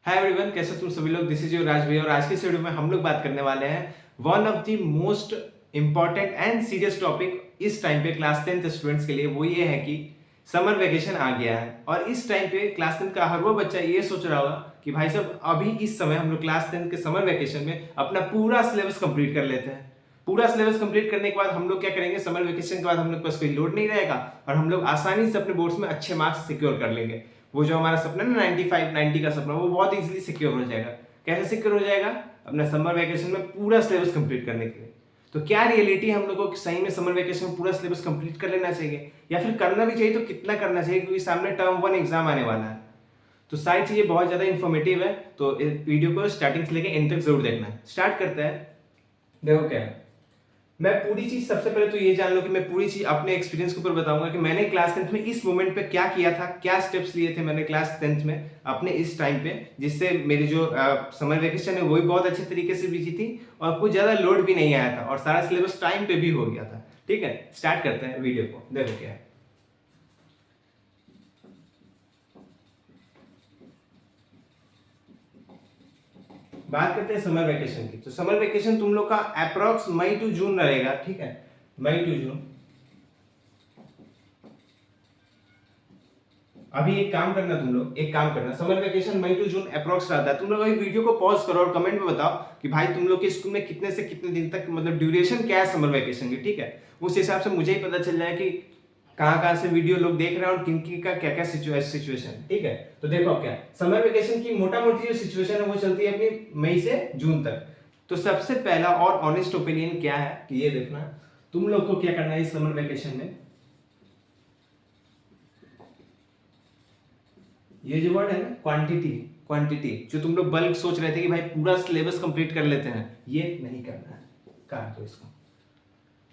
Hi everyone, कैसे तुम सभी लोग। दिस इज योर राज भैया और आज की इस वीडियो में हम लोग बात करने वाले हैं one of the most important and serious topic इस टाइम पे क्लास 10th स्टूडेंट्स के लिए। वो ये है कि समर वेकेशन आ गया है और इस टाइम पे क्लास 10th का हर वो बच्चा ये सोच रहा होगा कि भाई साहब अभी इस समय हम लोग क्लास 10th के समर वेकेशन में अपना पूरा सिलेबस कंप्लीट कर लेते हैं। पूरा सिलेबस कंप्लीट करने के बाद हम लोग क्या करेंगे, समर वेकेशन के बाद हम लोग पास कोई लोड नहीं रहेगा और हम लोग आसानी से अपने बोर्ड्स में अच्छे मार्क्स सिक्योर कर लेंगे। वो जो हमारा सपना है ना 95 90 का सपना, वो बहुत इजीली सिक्योर हो जाएगा। कैसे सिक्योर हो जाएगा? अपना समर वेकेशन में पूरा सिलेबस कंप्लीट करने के लिए। तो क्या रियलिटी हम लोगों को सही में समर वेकेशन में पूरा सिलेबस कंप्लीट कर लेना चाहिए या फिर करना भी चाहिए तो कितना करना चाहिए, क्योंकि सामने टर्म 1 एग्जाम आने वाला है। तो सारी चीजें बहुत ज्यादा इन्फॉर्मेटिव है, तो इस वीडियो को स्टार्टिंग से लेकर एंड तक जरूर देखना है। स्टार्ट करते हैं। देखो क्या है, मैं पूरी चीज सबसे पहले तो ये जान लो कि मैं पूरी चीज अपने एक्सपीरियंस के ऊपर बताऊंगा कि मैंने क्लास 10th में इस मोमेंट पे क्या किया था, क्या स्टेप्स लिए थे मैंने क्लास 10th में अपने इस टाइम पे, जिससे मेरी जो समर वेकेशन है वो भी बहुत अच्छे तरीके से बीती थी और कुछ ज्यादा लोड भी नहीं आया था और सारा सिलेबस टाइम पे भी हो गया था। ठीक है, स्टार्ट करते हैं वीडियो को। देखो क्या है, बात करते हैं समर वेकेशन की। तो समर वेकेशन तुम लोग का अप्रोक्स मई टू जून रहेगा। ठीक है, मई टू जून। अभी एक काम करना, तुम लोग एक काम करना, summer vacation May to June approx रहता है। तुम लोग अभी वीडियो को पॉज करो और कमेंट में बताओ कि भाई तुम लोग के स्कूल में कितने से कितने दिन तक, मतलब ड्यूरेशन क्या है समर वेकेशन की। ठीक है, उस हिसाब से मुझे ही पता चल जाए कि कहाँ कहाँ से वीडियो लोग देख रहे हैं और किन की का क्या क्या सिचुएशन। ठीक है, तो देखो अब क्या समर वेकेशन की मोटा मोटी जो सिचुएशन है वो चलती है अपनी मई से जून तक। तो सबसे पहला और ऑनेस्ट ओपिनियन क्या है कि ये देखना, तुम लोग को क्या करना है इस समर वेकेशन में। ये जो वर्ड है ना क्वांटिटी, क्वांटिटी जो तुम लोग बल्क सोच रहे थे कि भाई पूरा सिलेबस कंप्लीट कर लेते हैं, ये नहीं करना है। काट दो इसको।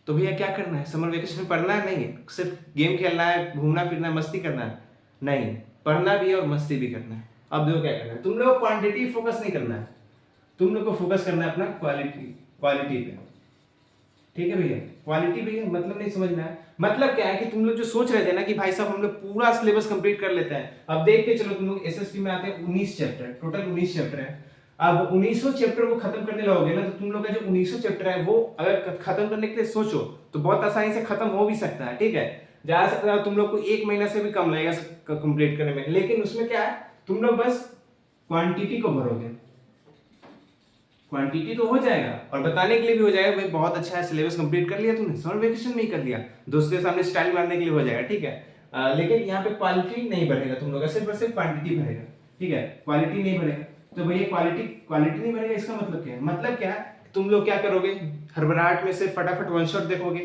तो भैया क्या करना है समर वेकेशन में? पढ़ना है नहीं, सिर्फ गेम खेलना है, घूमना फिरना है, मस्ती करना है? नहीं, पढ़ना भी है और मस्ती भी करना है। अब देखो क्या करना है, तुम लोग क्वांटिटी फोकस नहीं करना है, तुम लोग को फोकस करना है अपना क्वालिटी, क्वालिटी पे। ठीक है भैया, क्वालिटी भैया मतलब नहीं समझना है। मतलब क्या है कि तुम लोग जो सोच रहे थे ना कि भाई साहब हम लोग पूरा सिलेबस कंप्लीट कर लेते हैं, अब देख के चलो तुम लोग एसएसटी में आते हैं 19 चैप्टर, टोटल 19 चैप्टर है। अब 1900 चैप्टर को खत्म करने लगोगे ना, तो तुम लोग का जो 1900 चैप्टर है वो अगर खत्म करने के लिए सोचो तो बहुत आसानी से खत्म हो भी सकता है। ठीक है, जा सकता है तुम लोग को 1 महीना से भी कम लगेगा कंप्लीट करने में, लेकिन उसमें क्या है, तुम लोग बस क्वांटिटी को भरोगे। क्वांटिटी तो हो जाएगा और बताने के लिए भी हो जाएगा, भाई बहुत अच्छा है, सिलेबस कंप्लीट कर लिया तुमने, समर वेकेशन में ही कर लिया, दोस्तों के सामने स्टाइल मारने के लिए हो जाएगा। ठीक है, लेकिन यहाँ पे क्वालिटी नहीं बढ़ेगा तुम लोग का, सिर्फ और सिर्फ क्वांटिटी बढ़ेगा। ठीक है, क्वालिटी नहीं बढ़ेगा। तो भैया क्वालिटी क्वालिटी नहीं बढ़ेगा, इसका मतलब क्या है? मतलब क्या है, तुम लोग क्या करोगे, हड़बड़ाहट में से फटाफट वन शॉट देखोगे,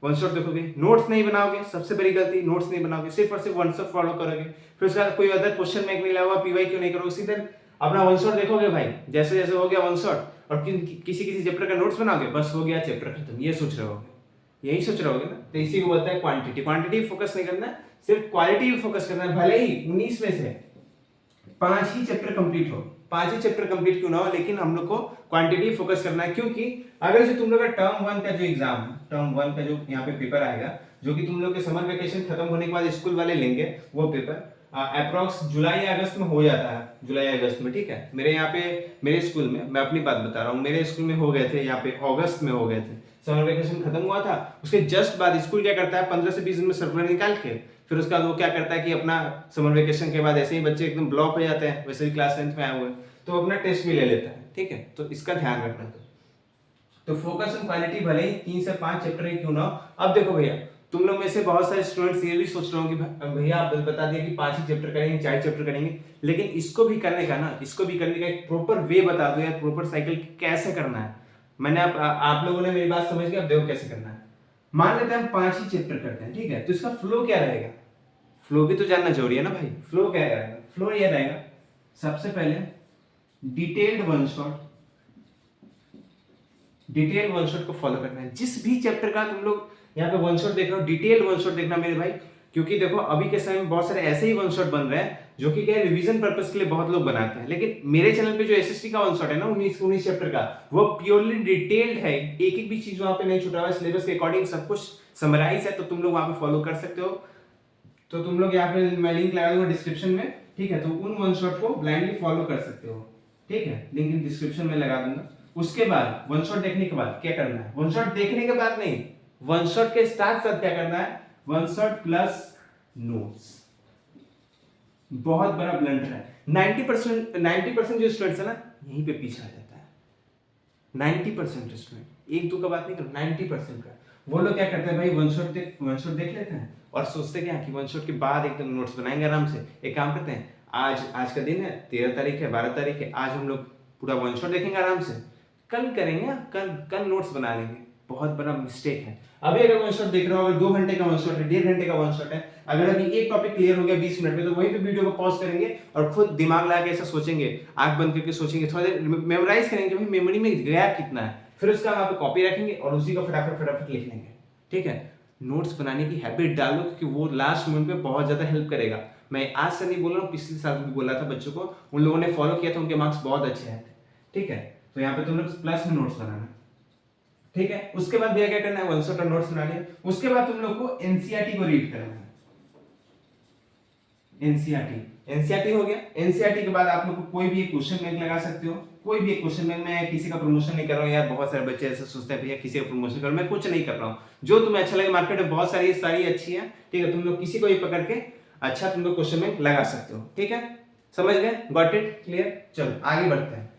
वन शॉट देखोगे, नोट्स नहीं बनाओगे, सबसे बड़ी गलती, नोट्स नहीं बनाओगे, सिर्फ और सिर्फ वन शॉट फॉलो करोगे। फिर उसका कोई अदर क्वेश्चन बैंक नहीं लगा, पीवाई क्यों नहीं करोगे, सीधे अपना वन शॉट देखोगे भाई, जैसे जैसे हो गया वन शॉट, और किसी किसी चैप्टर का नोट्स बनाओगे, बस हो गया चैप्टर खत्म, ये सोच रहे होगे, यही सोच रहे होगे ना। तो इसी को बोलता है क्वांटिटी। क्वांटिटी फोकस नहीं करना है, सिर्फ क्वालिटी फोकस करना है। भले ही 19 में से 5 ही चैप्टर कंप्लीट हो, 5 ही चैप्टर कंप्लीट क्यों ना हो, लेकिन हम लोग को क्वांटिटी फोकस करना है। क्योंकि अगर जो तुम लोग का टर्म 1 का जो एग्जाम, टर्म 1 का जो यहाँ पे पेपर आएगा, जो कि तुम लोग के समर वेकेशन खत्म होने के बाद स्कूल वाले लेंगे, वो पेपर अप्रोक्स जुलाई या अगस्त में हो जाता है, जुलाई अगस्त में। ठीक है, मेरे यहाँ पे मेरे स्कूल में, मैं अपनी बात बता रहा हूँ, मेरे स्कूल में हो गए थे, यहाँ पे अगस्त में हो गए थे, समर वेकेशन खत्म हुआ था। उसके जस्ट बाद स्कूल क्या करता है, 15 से 20 दिन में सर्कुलर निकाल के फिर उसके बाद वो क्या करता है कि अपना समर वेकेशन के बाद ऐसे ही बच्चे एकदम ब्लॉक हो जाते हैं, वैसे भी क्लास 10th में आए हुए हैं, तो अपना टेस्ट भी ले लेता है। ठीक है, तो इसका ध्यान रखना। तो फोकस ऑन क्वालिटी, भले ही 3 से 5 चैप्टर ही क्यों ना हो। अब देखो भैया, तुम लोग में से बहुत सारे स्टूडेंट्स ये भी सोच रहे हो कि भैया आप बता दिया कि 5 ही चैप्टर करेंगे, 4 चैप्टर करेंगे, लेकिन इसको भी करने का ना, इसको भी करने का एक प्रॉपर वे बता दो यार, प्रॉपर साइकिल कैसे करना है। मैंने आप लोगों ने मेरी बात समझ गया, अब देखो कैसे करना है। मान लेते हैं हम 5 ही चैप्टर करते हैं, ठीक है, तो इसका फ्लो क्या रहेगा? फ्लो भी तो जानना जरूरी है ना भाई। फ्लो क्या रहेगा? फ्लो ये रहेगा, सबसे पहले detailed one shot, detail one shot को फॉलो करना है। जिस भी चैप्टर का तुम लोग यहाँ पे वन शॉट देख रहे हो, डिटेल वन शॉट देखना मेरे भाई, क्योंकि देखो अभी के समय में बहुत सारे ऐसे ही वन शॉट बन रहे हैं जो कि क्या है, रिवीजन पर्पस के लिए बहुत लोग बनाते हैं, लेकिन मेरे चैनल पे जो एसएसटी का वन शॉट है ना 19 चैप्टर का, वो प्योरली डिटेल्ड है, एक एक भी चीज वहां पे नहीं छुटा हुआ है, सिलेबस के अकॉर्डिंग सब कुछ समराइज है, तो तुम लोग वहां पे फॉलो कर सकते हो। तो तुम लोग यहाँ पे मैं लिंक लगा दूंगा डिस्क्रिप्शन में, ठीक है, तो उन वन शॉट को ब्लाइंडली फॉलो कर सकते हो, ठीक है, लिंक इन डिस्क्रिप्शन में लगा दूंगा। उसके बाद वन शॉट देखने के बाद क्या करना है, वन शॉट देखने के बाद नहीं, वन शॉट के साथ साथ क्या करना है, वन शॉट प्लस नोट्स। बहुत बड़ा ब्लंडर है, 90% जो स्टूडेंट्स है ना यहीं पे पीछे आ जाता है। 90% स्टूडेंट, एक दो का बात नहीं करो, 90% का वो लोग क्या करते हैं भाई, वन शॉट देख लेते हैं और सोचते क्या कि वन शॉट के बाद एकदम नोट्स बनाएंगे आराम से। एक काम करते हैं, आज का दिन है, 13 तारीख है, 12 तारीख है, आज हम लोग पूरा वन शॉट देखेंगे आराम से, कल करेंगे, कल नोट्स बना लेंगे। बहुत बड़ा मिस्टेक है। अभी अगर वन शॉट देख रहे हो, अगर 2 घंटे का वन शॉट है, 1.5 घंटे का वन शॉट है, अगर अभी एक टॉपिक क्लियर हो गया 20 मिनट में, तो वहीं पे वीडियो को पॉज करेंगे और खुद दिमाग लगा के ऐसा सोचेंगे, आंख बंद करके सोचेंगे, थोड़ा देर मेमोराइज करेंगे भाई मेमोरी में गया कितना है, फिर उसका वहां पे कॉपी रखेंगे और उसी को फटाफट लिख लेंगे। ठीक है, नोट्स बनाने की हैबिट डालो क्योंकि वो लास्ट मोमेंट पे बहुत ज्यादा हेल्प करेगा। मैं आज से नहीं बोल रहा हूँ, पिछले साल भी बोला था बच्चों को, उन लोगों ने फॉलो किया था, उनके मार्क्स बहुत अच्छे आए थे। ठीक है, तो यहाँ पे तुम लोग प्लस में नोट्स बनाना। ठीक है, उसके बाद भैया क्या करना है, वन शॉट का नोट्स बना लिया, उसके बाद तुम लोग को एनसीईआरटी को रीड करना है। एनसीईआरटी हो गया। एनसीईआरटी के बाद आप लोग को कोई भी एक क्वेश्चन बैंक लगा सकते हो, कोई भी एक क्वेश्चन बैंक। मैं किसी का प्रमोशन नहीं कर रहा हूँ यार, बहुत सारे बच्चे ऐसे सोचते हैं भैया किसी का प्रमोशन करो, मैं कुछ नहीं कर रहा हूँ। जो तुम्हें अच्छा लगे, मार्केट में बहुत सारी अच्छी है, ठीक है, तुम लोग किसी को भी पकड़ के अच्छा तुम लोग क्वेश्चन बैंक लगा सकते हो। ठीक है, समझ गए, गॉट इट, क्लियर। चलो आगे बढ़ते हैं।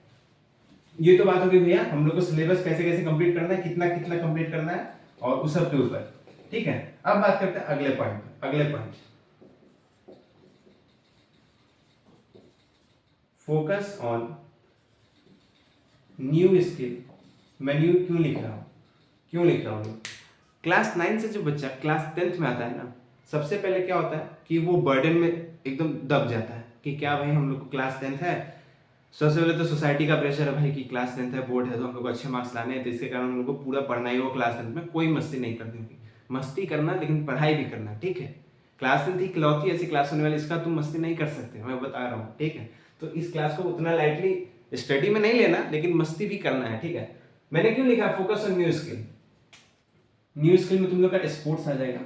ये तो बात होगी भैया हम लोग को सिलेबस कैसे कैसे कंप्लीट करना है, कितना कितना कंप्लीट करना है और उस सब के ऊपर। ठीक है, अब बात करते हैं अगले point, focus on new skill. मैं न्यू क्यों लिख रहा हूँ, क्लास 9 से जो बच्चा क्लास 10th में आता है ना, सबसे पहले क्या होता है कि वो बर्डन में एकदम दब जाता है कि क्या भाई हम लोग को क्लास 10th है। सबसे पहले तो सोसाइटी का प्रेशर है भाई कि क्लास 10th है, बोर्ड है, तो हम लोग को अच्छे मार्क्स लाने हैं, तो इसके कारण हम लोग को पूरा पढ़ना ही हो। क्लास 10th में कोई मस्ती नहीं करनी होगी, मस्ती करना लेकिन पढ़ाई भी करना। ठीक है, क्लास 10th इकलौती ऐसी क्लास होने वाली, इसका तुम मस्ती नहीं कर सकते, मैं बता रहा हूँ। ठीक है, तो इस क्लास को उतना लाइटली स्टडी में नहीं लेना, लेकिन मस्ती भी करना है। ठीक है, मैंने क्यों लिखा focus on new skill. New skill में तुम लोग का स्पोर्ट्स आ जाएगा,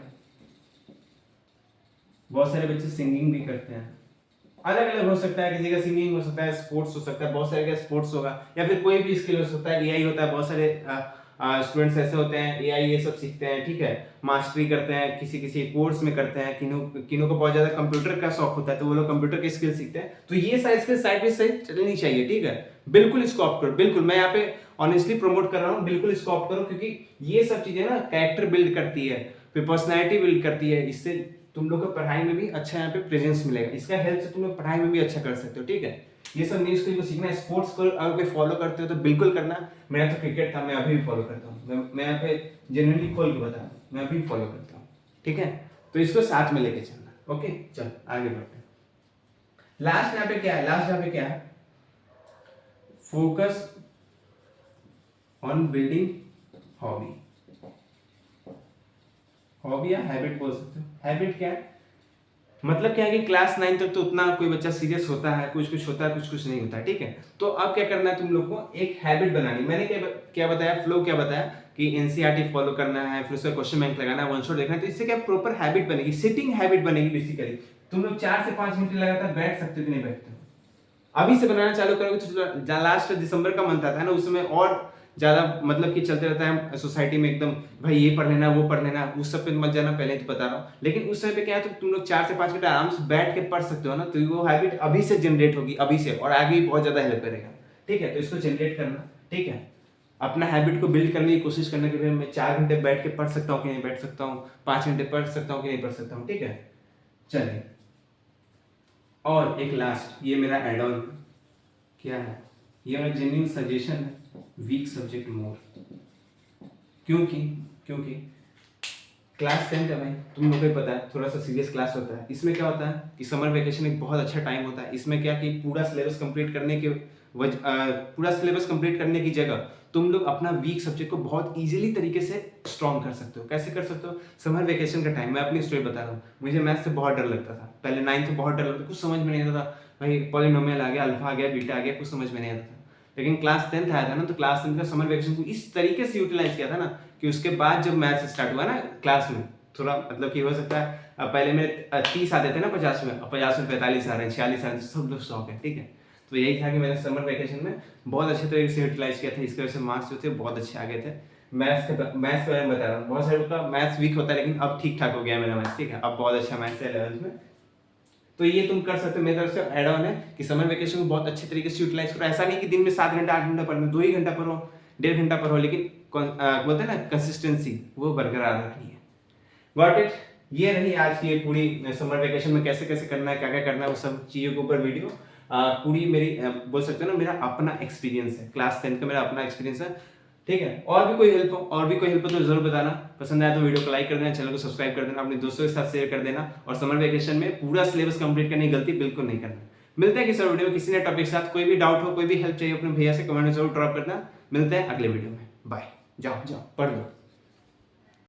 बहुत सारे बच्चे सिंगिंग भी करते हैं, अलग अलग हो सकता है, किसी का सिंगिंग हो सकता है, स्पोर्ट्स हो सकता है, बहुत सारे का स्पोर्ट्स होगा, या फिर कोई भी स्किल हो सकता है, एआई होता है, बहुत सारे स्टूडेंट्स ऐसे होते हैं एआई ये सब सीखते हैं। ठीक है, मास्टरी करते हैं, किसी कोर्स में करते हैं, किन्हों को बहुत ज्यादा कंप्यूटर का शौक होता है तो वो लोग कंप्यूटर के स्किल सीखते हैं। तो ये सारी स्किल साइड बाय साइड चलनी चाहिए। ठीक है, बिल्कुल इसको ऑप्ट करो, बिल्कुल मैं यहाँ पे ऑनेस्टली प्रमोट कर रहा हूँ, बिल्कुल इसको ऑप्ट करो क्योंकि ये सब चीजें ना कैरेक्टर बिल्ड करती है, फिर पर्सनैलिटी बिल्ड करती है, इससे तुम लोग को पढ़ाई में भी अच्छा यहाँ पे प्रेजेंस मिलेगा, इसका हेल्प से तुम लोग पढ़ाई में भी अच्छा कर सकते हो। ठीक है, ये सब न्यू स्किल को सीखना है। स्पोर्ट्स को अगर कोई फॉलो करते हो तो बिल्कुल करना। मेरा तो क्रिकेट था, मैं अभी भी फॉलो करता हूँ, मैं यहाँ पे जेन्युइनली खोल के बता रहा हूँ, मैं अभी फॉलो करता हूँ। ठीक है, तो इसको साथ में लेके चलना। ओके, चल आगे बढ़ते हैं। लास्ट यहाँ पे क्या है, फोकस ऑन बिल्डिंग हॉबी या हैबिट बोल सकते हो। हैबिट क्या है, मतलब क्या है कि क्लास 9 तक तो उतना कोई बच्चा सीरियस होता है, कुछ होता है, कुछ नहीं होता है। ठीक है, तो अब क्या करना है तुम लोग को, एक हैबिट बनानी। मैंने क्या बताया, फ्लो क्या बताया कि एनसीईआरटी फॉलो करना है, फिर उसका क्वेश्चन बैंक लगाना है, वन शॉट देखना है, तो इससे क्या प्रॉपर हैबिट बनेगी, सिटिंग हैबिट बनेगी। बेसिकली तुम लोग 4 से 5 घंटे लगातार बैठ सकते हो कि नहीं बैठते हो। अभी से बनाना चालू करोगे तो लास्ट दिसंबर का मंथ आता है ना, उसमें और ज्यादा मतलब कि चलते रहता है सोसाइटी में एकदम भाई ये पढ़ लेना वो पढ़ लेना, उस सब पे मत जाना, पहले तो बता रहा हूँ। लेकिन उस समय पे क्या है, तो तुम लोग 4 से 5 घंटे आराम से बैठ के पढ़ सकते हो ना, तो वो हैबिट अभी से जनरेट होगी, अभी से, और आगे भी बहुत ज्यादा हेल्प करेगा। ठीक है, तो इसको जनरेट करना। ठीक है, अपना हैबिट को बिल्ड करने की कोशिश करना कि भाई मैं 4 घंटे बैठ के पढ़ सकता हूँ कि नहीं बैठ सकता हूँ, 5 घंटे पढ़ सकता हूँ कि नहीं पढ़ सकता हूँ। ठीक है, चलिए, और एक लास्ट, ये मेरा एड ऑन क्या है, ये मेरा जेन्युइन सजेशन है, वीक सब्जेक्ट मोर। क्योंकि क्लास 10 का भाई तुम लोगों को पता है थोड़ा सा सीरियस क्लास होता है। इसमें क्या होता है कि समर वेकेशन एक बहुत अच्छा टाइम होता है। इसमें क्या कि पूरा सिलेबस कंप्लीट करने की जगह तुम लोग अपना वीक सब्जेक्ट को बहुत इजीली तरीके से स्ट्रॉन्ग कर सकते हो। कैसे कर सकते हो, समर वेकेशन का टाइम, मैं अपनी स्टोरी बता रहा हूँ। मुझे मैथ से बहुत डर लगता था, पहले 9th में बहुत डर लगता था, कुछ समझ में नहीं आता था भाई, पॉलिनोमियल आ गया, अल्फा आ गया, बीटा आ गया, कुछ समझ में नहीं आता था। लेकिन क्लास 10th आया था ना, तो क्लास 10th का समर वेकेशन को इस तरीके से यूटिलाइज किया था ना कि उसके बाद जब मैथ्स स्टार्ट हुआ ना क्लास में, थोड़ा मतलब कि हो सकता है पहले मेरे 30 आते थे ना 50 में, अब 50 में 45 आ रहे हैं, 46 आ रहे हैं, सब लोग शौक है, ठीक है। तो यही था कि मैंने समर वेकेशन में बहुत अच्छे तरीके से यूटिलाइज किया था, इसकी वजह से मार्क्स जो थे बहुत अच्छे आ गए थे। मैथ्स के बारे में बता रहा हूँ, बहुत सारे लोग का मैथ्स वीक होता है, लेकिन अब ठीक ठाक हो गया मेरा मैथ्स, ठीक है, अब बहुत अच्छा मैथ्स है 11th में। तो ये तुम कर सकते हो, मेरी तरफ से एड ऑन है कि समर वेकेशन को बहुत अच्छे तरीके से यूटिलाइज करो। ऐसा नहीं कि दिन में 7 घंटा 8 घंटा पढ़ना, 2 ही घंटा पढ़ो, 1.5 घंटा पढ़ो, लेकिन बोलते हैं ना कंसिस्टेंसी, वो बरकरार रखनी है। Got it. ये रही आज की पूरी समर वेकेशन में कैसे कैसे करना है, क्या क्या करना है, वो सब चीज़ों के ऊपर वीडियो। पूरी मेरी बोल सकते हो ना, मेरा अपना एक्सपीरियंस है, क्लास 10 का मेरा अपना एक्सपीरियंस है, ठीक है। और भी कोई हेल्प हो तो जरूर बताना। पसंद आया तो वीडियो को लाइक कर देना, चैनल को सब्सक्राइब कर देना, अपने दोस्तों के साथ शेयर कर देना, और समर वेकेशन में पूरा सिलेबस कंप्लीट करने की गलती बिल्कुल नहीं करना। मिलते हैं किसी और वीडियो में किसी नए टॉपिक के साथ। कोई भी डाउट हो, कोई भी हेल्प चाहिए, अपने भैया से कमेंट में जरूर ड्रॉप करना। मिलते हैं अगले वीडियो में, बाय। जाओ जाओ पढ़ लो।